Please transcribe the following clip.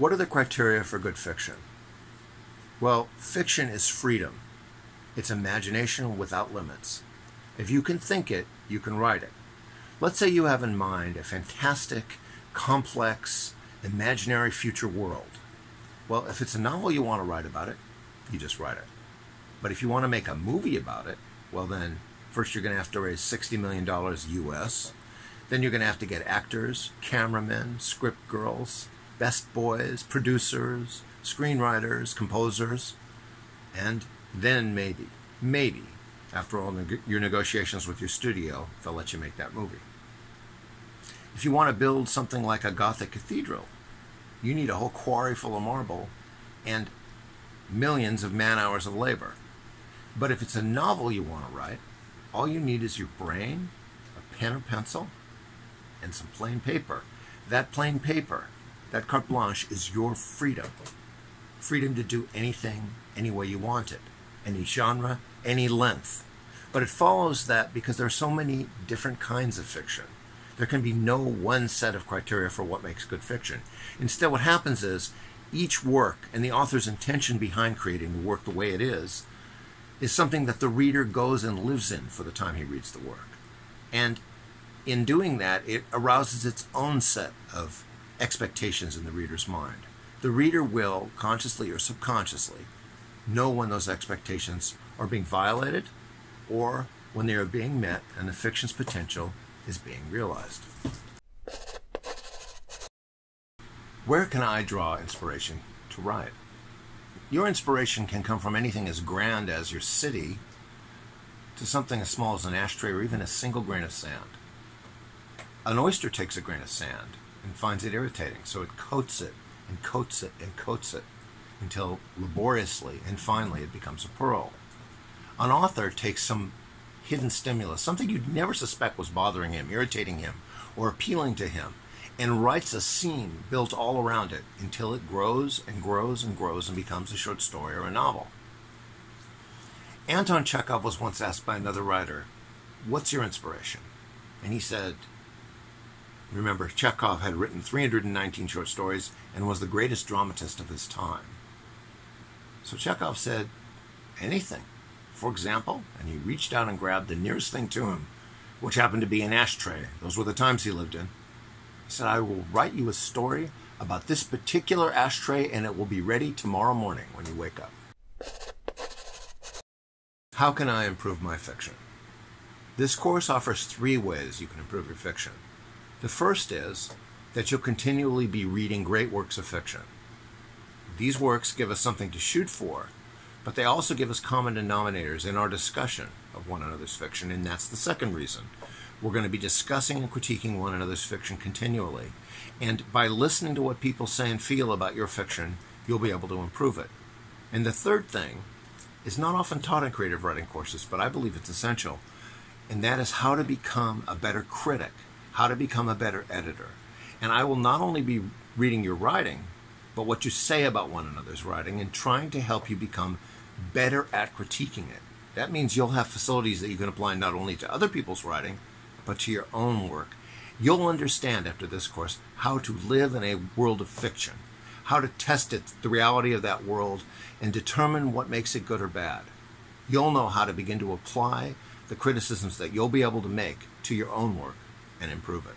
What are the criteria for good fiction? Well, fiction is freedom. It's imagination without limits. If you can think it, you can write it. Let's say you have in mind a fantastic, complex, imaginary future world. Well, if it's a novel you want to write about it, you just write it. But if you want to make a movie about it, well then, first you're going to have to raise $60 million US. Then you're going to have to get actors, cameramen, script girls, best boys, producers, screenwriters, composers, and then maybe, after all your negotiations with your studio, they'll let you make that movie. If you want to build something like a Gothic cathedral, you need a whole quarry full of marble and millions of man-hours of labor. But if it's a novel you want to write, all you need is your brain, a pen or pencil, and some plain paper. That plain paper, that carte blanche, is your freedom. Freedom to do anything, any way you want it. Any genre, any length. But it follows that because there are so many different kinds of fiction, there can be no one set of criteria for what makes good fiction. Instead, what happens is each work and the author's intention behind creating the work the way it is something that the reader goes and lives in for the time he reads the work. And in doing that, it arouses its own set of expectations in the reader's mind. The reader will, consciously or subconsciously, know when those expectations are being violated or when they are being met and the fiction's potential is being realized. Where can I draw inspiration to write? Your inspiration can come from anything as grand as your city to something as small as an ashtray or even a single grain of sand. An oyster takes a grain of sand and finds it irritating, so it coats it and coats it and coats it until laboriously and finally it becomes a pearl. An author takes some hidden stimulus, something you'd never suspect was bothering him, irritating him, or appealing to him, and writes a scene built all around it until it grows and grows and grows and becomes a short story or a novel. Anton Chekhov was once asked by another writer, "What's your inspiration?" And he said, remember, Chekhov had written 319 short stories and was the greatest dramatist of his time. So Chekhov said, anything. For example, and he reached out and grabbed the nearest thing to him, which happened to be an ashtray. Those were the times he lived in. He said, I will write you a story about this particular ashtray and it will be ready tomorrow morning when you wake up. How can I improve my fiction? This course offers 3 ways you can improve your fiction. The first is that you'll continually be reading great works of fiction. These works give us something to shoot for, but they also give us common denominators in our discussion of one another's fiction, and that's the second reason. We're going to be discussing and critiquing one another's fiction continually, and by listening to what people say and feel about your fiction, you'll be able to improve it. And the third thing is not often taught in creative writing courses, but I believe it's essential, and that is how to become a better critic, how to become a better editor. And I will not only be reading your writing, but what you say about one another's writing and trying to help you become better at critiquing it. That means you'll have facilities that you can apply not only to other people's writing, but to your own work. You'll understand after this course how to live in a world of fiction, how to test it, the reality of that world, and determine what makes it good or bad. You'll know how to begin to apply the criticisms that you'll be able to make to your own work and improve it.